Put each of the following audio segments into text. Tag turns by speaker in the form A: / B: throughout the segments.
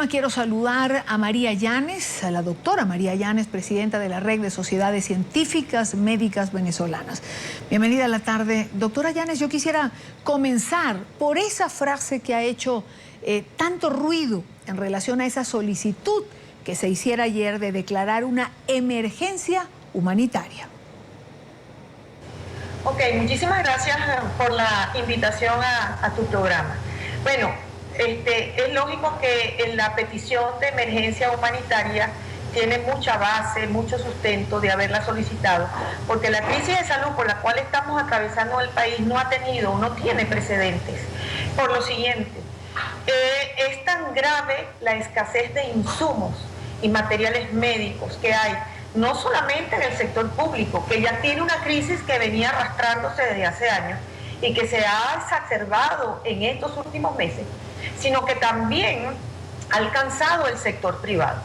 A: Quiero saludar a María Llanes, a la doctora María Llanes, presidenta de la Red de Sociedades Científicas Médicas Venezolanas. Bienvenida a la tarde. Doctora Llanes, yo quisiera comenzar por esa frase que ha hecho tanto ruido en relación a esa solicitud que se hiciera ayer de declarar una emergencia humanitaria.
B: Ok, muchísimas gracias por la invitación a tu programa. Bueno, es lógico que en la petición de emergencia humanitaria tiene mucha base, mucho sustento de haberla solicitado, porque la crisis de salud por la cual estamos atravesando el país no tiene precedentes. Por lo siguiente, es tan grave la escasez de insumos y materiales médicos que hay, no solamente en el sector público, que ya tiene una crisis que venía arrastrándose desde hace años y que se ha exacerbado en estos últimos meses, sino que también ha alcanzado el sector privado.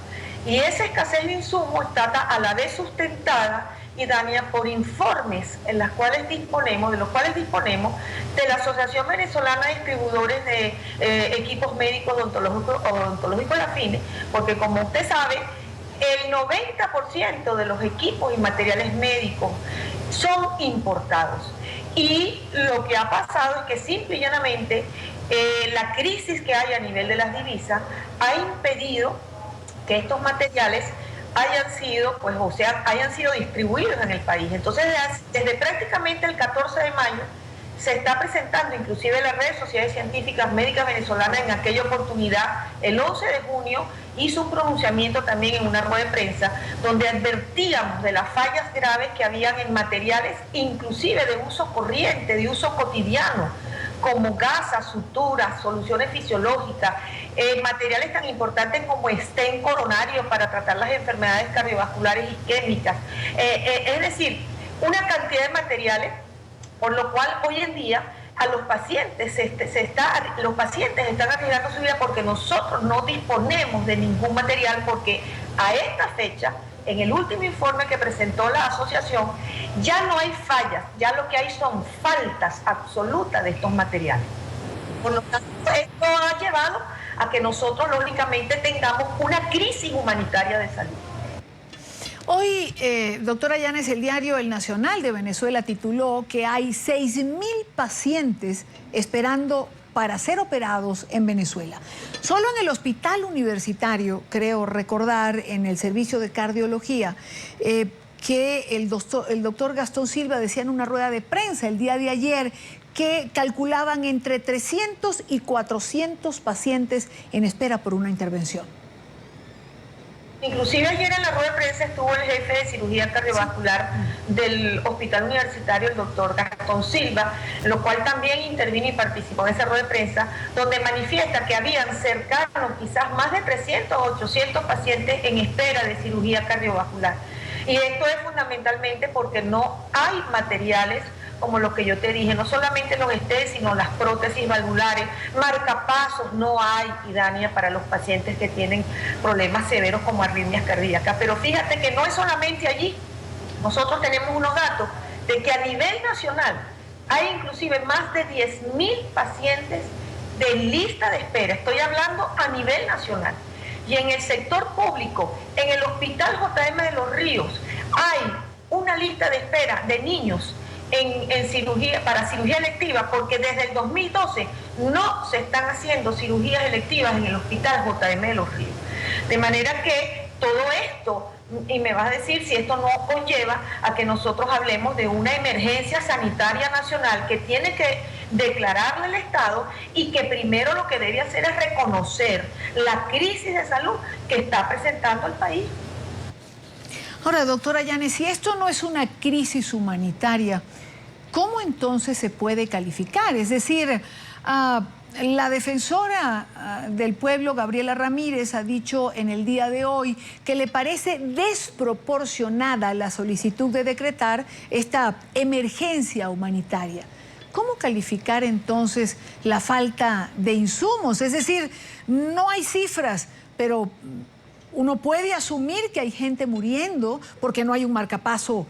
B: Y esa escasez de insumos está a la vez sustentada, y Dania, por informes de los cuales disponemos de la Asociación Venezolana de Distribuidores de Equipos Médicos Odontológicos La FINE, porque como usted sabe, el 90% de los equipos y materiales médicos son importados. Y lo que ha pasado es que simple y llanamente la crisis que hay a nivel de las divisas ha impedido que estos materiales hayan sido distribuidos en el país. Entonces, desde prácticamente el 14 de mayo se está presentando, inclusive la Red de Sociedades Científicas Médicas Venezolanas en aquella oportunidad, el 11 de junio, hizo un pronunciamiento también en una rueda de prensa donde advertíamos de las fallas graves que habían en materiales, inclusive de uso corriente, de uso cotidiano, como gasas, suturas, soluciones fisiológicas, materiales tan importantes como estén coronarios para tratar las enfermedades cardiovasculares isquémicas. Es decir, una cantidad de materiales, por lo cual hoy en día a los pacientes los pacientes están arriesgando su vida porque nosotros no disponemos de ningún material, porque a esta fecha, en el último informe que presentó la asociación, ya no hay fallas, ya lo que hay son faltas absolutas de estos materiales. Por lo tanto, esto ha llevado a que nosotros lógicamente tengamos una crisis humanitaria de salud.
A: Hoy, doctora Llanes, el diario El Nacional de Venezuela tituló que hay 6.000 pacientes esperando para ser operados en Venezuela. Solo en el hospital universitario, creo recordar, en el servicio de cardiología, que el doctor Gastón Silva decía en una rueda de prensa el día de ayer que calculaban entre 300 y 400 pacientes en espera por una intervención.
B: Inclusive ayer en la rueda de prensa estuvo el jefe de cirugía cardiovascular del hospital universitario, el doctor Gastón Silva, lo cual también intervino y participó en esa rueda de prensa, donde manifiesta que habían cercanos, quizás más de 300 o 800 pacientes en espera de cirugía cardiovascular. Y esto es fundamentalmente porque no hay materiales como lo que yo te dije, no solamente los estés, sino las prótesis valvulares, marcapasos no hay, Idania, para los pacientes que tienen problemas severos como arritmias cardíacas. Pero fíjate que no es solamente allí. Nosotros tenemos unos datos de que a nivel nacional hay inclusive más de 10.000 pacientes de lista de espera. Estoy hablando a nivel nacional. Y en el sector público, en el Hospital JM de Los Ríos, hay una lista de espera de niños en cirugía, para cirugía electiva, porque desde el 2012 no se están haciendo cirugías electivas en el Hospital JM de Los Ríos. De manera que todo esto, y me vas a decir si esto no conlleva a que nosotros hablemos de una emergencia sanitaria nacional que tiene que declararle el Estado, y que primero lo que debe hacer es reconocer la crisis de salud que está presentando el país.
A: Ahora, doctora Llanes, si esto no es una crisis humanitaria, ¿cómo entonces se puede calificar? Es decir, la defensora del pueblo, Gabriela Ramírez, ha dicho en el día de hoy que le parece desproporcionada la solicitud de decretar esta emergencia humanitaria. ¿Cómo calificar entonces la falta de insumos? Es decir, no hay cifras, pero Uno puede asumir que hay gente muriendo porque no hay un marcapaso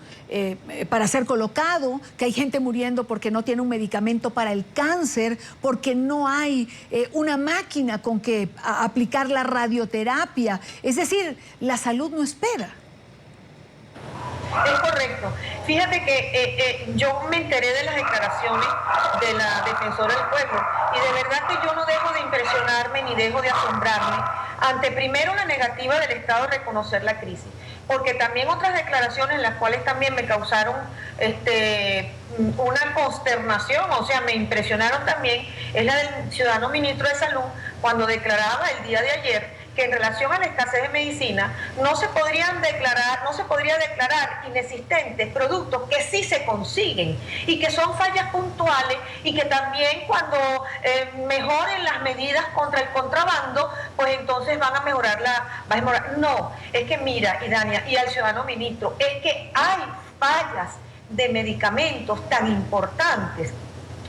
A: para ser colocado, que hay gente muriendo porque no tiene un medicamento para el cáncer, porque no hay una máquina con que aplicar la radioterapia. Es decir, la salud no espera.
B: Es correcto. Fíjate que yo me enteré de las declaraciones de la defensora del pueblo y de verdad que yo no dejo de impresionarme ni dejo de asombrarme ante primero la negativa del Estado de reconocer la crisis, porque también otras declaraciones las cuales también me causaron una consternación, o sea, me impresionaron también, es la del ciudadano ministro de Salud cuando declaraba el día de ayer que en relación a la escasez de medicina no se podría declarar inexistentes productos que sí se consiguen y que son fallas puntuales y que también cuando mejoren las medidas contra el contrabando, pues entonces va a mejorar. No, es que mira, Idania, y al ciudadano ministro, es que hay fallas de medicamentos tan importantes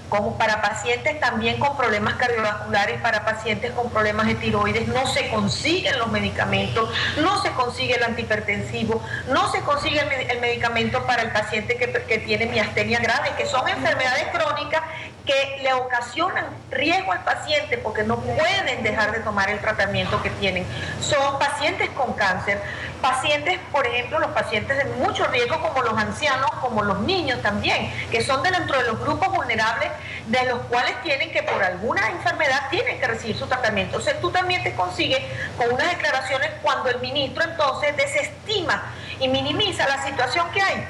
B: como para pacientes también con problemas cardiovasculares, para pacientes con problemas de tiroides, no se consiguen los medicamentos, no se consigue el antihipertensivo, no se consigue el medicamento para el paciente que tiene miastenia grave, que son enfermedades crónicas que le ocasionan riesgo al paciente porque no pueden dejar de tomar el tratamiento que tienen. Son pacientes con cáncer, pacientes, por ejemplo, los pacientes de mucho riesgo como los ancianos, como los niños también, que son dentro de los grupos vulnerables de los cuales tienen que por alguna enfermedad tienen que recibir su tratamiento. O sea, tú también te consigues con unas declaraciones cuando el ministro entonces desestima y minimiza la situación que hay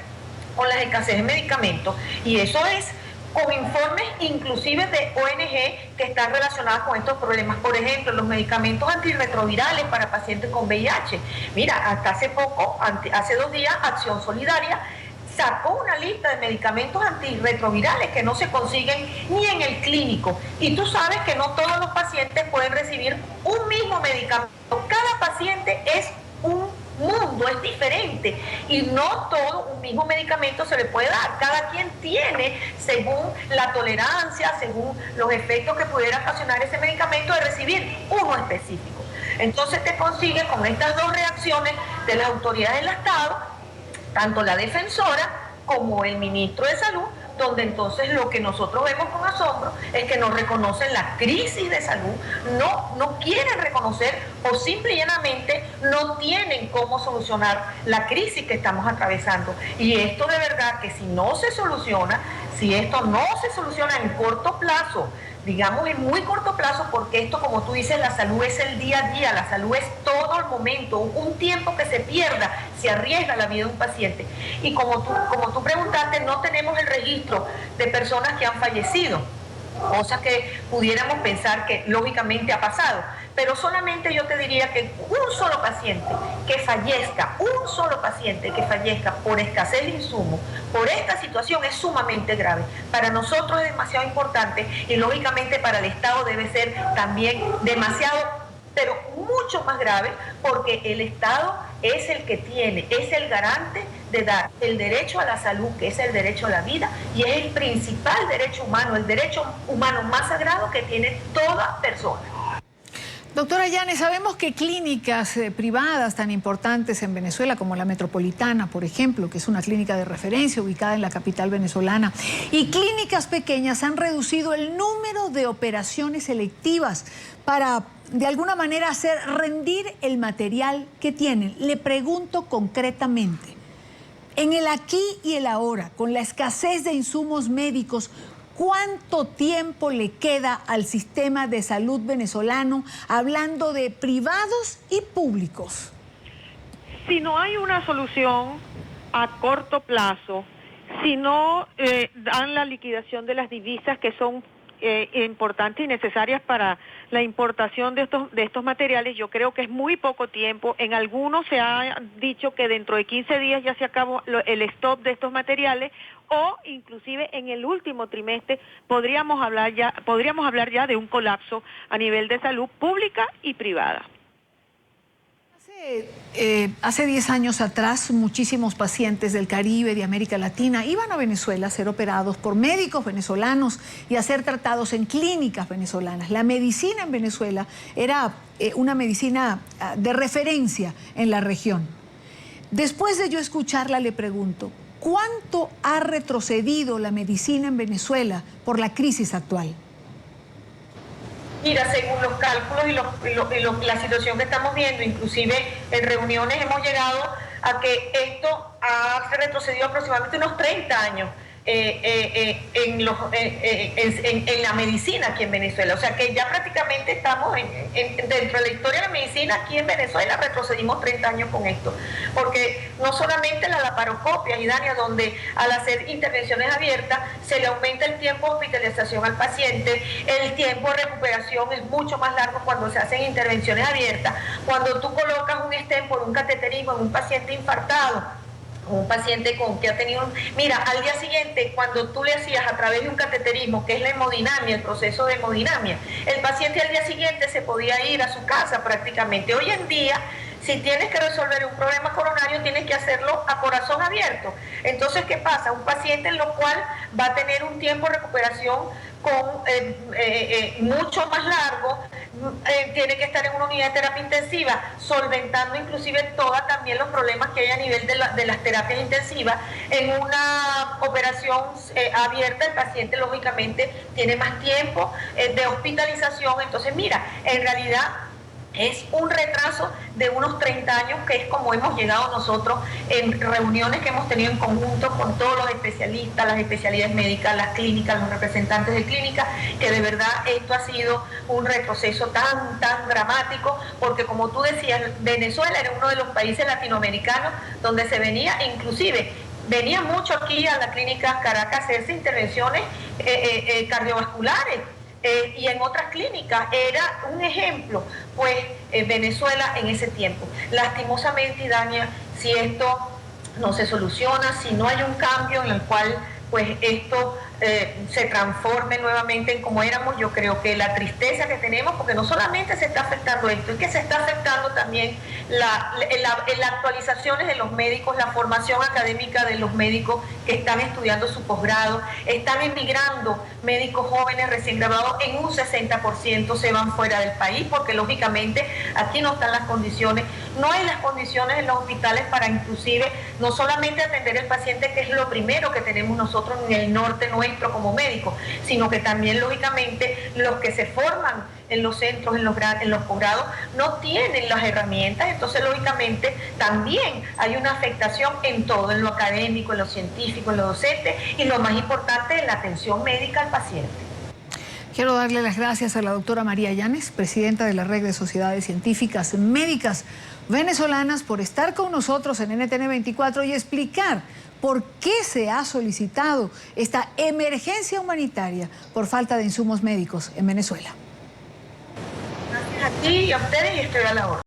B: con la escasez de medicamentos, y eso es con informes inclusive de ONG que están relacionadas con estos problemas. Por ejemplo, los medicamentos antirretrovirales para pacientes con VIH. Mira, hasta hace poco, hace 2 días, Acción Solidaria sacó una lista de medicamentos antirretrovirales que no se consiguen ni en el clínico. Y tú sabes que no todos los pacientes pueden recibir un mismo medicamento. Cada paciente es un mundo, es diferente y no todo un mismo medicamento se le puede dar. Cada quien tiene, según la tolerancia, según los efectos que pudiera ocasionar ese medicamento, de recibir uno específico. Entonces te consigues con estas dos reacciones de las autoridades del Estado, tanto la defensora como el ministro de Salud, donde entonces lo que nosotros vemos con asombro es que no reconocen la crisis de salud, no quieren reconocer o simple y llanamente no tienen cómo solucionar la crisis que estamos atravesando. Y esto de verdad que si no se soluciona, si esto no se soluciona en corto plazo, digamos en muy corto plazo, porque esto, como tú dices, la salud es el día a día, la salud es todo el momento, un tiempo que se pierda, se arriesga la vida de un paciente. Y como tú preguntaste, no tenemos el registro de personas que han fallecido, cosa que pudiéramos pensar que lógicamente ha pasado, pero solamente yo te diría que un solo paciente que fallezca, un solo paciente que fallezca por escasez de insumos, por esta situación es sumamente grave. Para nosotros es demasiado importante y lógicamente para el Estado debe ser también demasiado, pero mucho más grave, porque el Estado es el que tiene, es el garante de dar el derecho a la salud, que es el derecho a la vida, y es el principal derecho humano, el derecho humano más sagrado que tiene toda persona.
A: Doctora Yanes, sabemos que clínicas privadas tan importantes en Venezuela como la Metropolitana, por ejemplo, que es una clínica de referencia ubicada en la capital venezolana, y clínicas pequeñas han reducido el número de operaciones selectivas para, de alguna manera, hacer rendir el material que tienen. Le pregunto concretamente, en el aquí y el ahora, con la escasez de insumos médicos, ¿cuánto tiempo le queda al sistema de salud venezolano, hablando de privados y públicos?
C: Si no hay una solución a corto plazo, si no dan la liquidación de las divisas que son importantes y necesarias para la importación de estos materiales, yo creo que es muy poco tiempo. En algunos se ha dicho que dentro de 15 días ya se acabó el stock de estos materiales, o inclusive en el último trimestre podríamos hablar ya de un colapso a nivel de salud pública y privada.
A: Hace 10 años atrás, muchísimos pacientes del Caribe, de América Latina, iban a Venezuela a ser operados por médicos venezolanos y a ser tratados en clínicas venezolanas. La medicina en Venezuela era una medicina de referencia en la región. Después de yo escucharla, le pregunto, ¿cuánto ha retrocedido la medicina en Venezuela por la crisis actual?
B: Mira, según los cálculos y la situación que estamos viendo, inclusive en reuniones hemos llegado a que esto ha retrocedido aproximadamente unos 30 años en la medicina aquí en Venezuela. O sea que ya prácticamente estamos dentro de la historia de la medicina aquí en Venezuela, retrocedimos 30 años con esto. Porque no solamente la laparoscopia, Dania, donde al hacer intervenciones abiertas se le aumenta el tiempo de hospitalización al paciente, el tiempo de recuperación es mucho más largo cuando se hacen intervenciones abiertas. Cuando tú colocas un stent por un cateterismo en un paciente infartado, un paciente que ha tenido mira, al día siguiente, cuando tú le hacías a través de un cateterismo, que es la hemodinamia, el proceso de hemodinamia, el paciente al día siguiente se podía ir a su casa prácticamente. Hoy en día, si tienes que resolver un problema coronario, tienes que hacerlo a corazón abierto. Entonces, ¿qué pasa? Un paciente en lo cual va a tener un tiempo de recuperación mucho más largo, tiene que estar en una unidad de terapia intensiva, solventando inclusive todos también los problemas que hay a nivel de las terapias intensivas. En una operación abierta, el paciente lógicamente tiene más tiempo de hospitalización. Entonces, mira, en realidad es un retraso de unos 30 años, que es como hemos llegado nosotros en reuniones que hemos tenido en conjunto con todos los especialistas, las especialidades médicas, las clínicas, los representantes de clínicas, que de verdad esto ha sido un retroceso tan dramático, porque como tú decías, Venezuela era uno de los países latinoamericanos donde se venía, inclusive venía mucho aquí a la clínica Caracas a hacerse intervenciones cardiovasculares. Y en otras clínicas era un ejemplo, pues Venezuela en ese tiempo. Lastimosamente, Dania, si esto no se soluciona, si no hay un cambio en el cual pues esto se transforme nuevamente en como éramos, yo creo que la tristeza que tenemos, porque no solamente se está afectando esto, es que se está afectando también las actualizaciones de los médicos, la formación académica de los médicos que están estudiando su posgrado, están emigrando médicos jóvenes recién graduados, en un 60% se van fuera del país, porque lógicamente aquí no están las condiciones, no hay las condiciones en los hospitales para inclusive no solamente atender al paciente, que es lo primero que tenemos nosotros en el norte nuestro como médicos, sino que también lógicamente los que se forman en los centros, en los posgrados, no tienen las herramientas. Entonces lógicamente también hay una afectación en todo, en lo académico, en lo científico, en lo docente y lo más importante, en la atención médica al paciente.
A: Quiero darle las gracias a la doctora María Yanes, presidenta de la Red de Sociedades Científicas Médicas Venezolanas, por estar con nosotros en NTN 24 y explicar por qué se ha solicitado esta emergencia humanitaria por falta de insumos médicos en Venezuela.
B: Gracias a ti y a ustedes, y estoy a la orden.